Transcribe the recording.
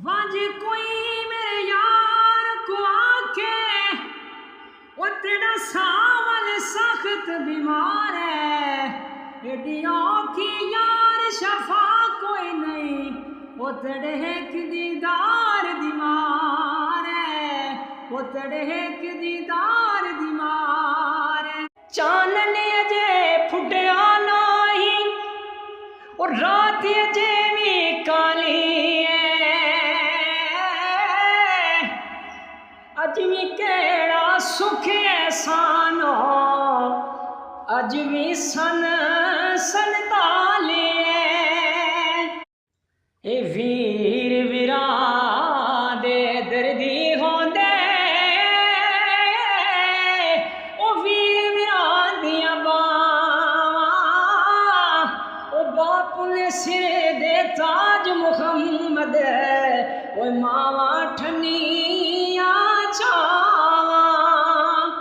वज कोई मेरे यार को आके वो तेरा सावल सख्त बीमार है, एडियों की यार शफा कोई नहीं, वो तेरे एक दीदार दीमार है, वो तेरे एक दीदार दीमार है। चानन अजे फुटिया नाही और रात अजे भी काली है, अज भी केड़ा सुख एहसानो, अज भी सन संताली है। ए वीर वीरा दे दर्दी होंदे, ओ वीर वीरा दियां बावां, ओ बापू ने सिर दे ताज मुहम्मद, ओ मावा ठनी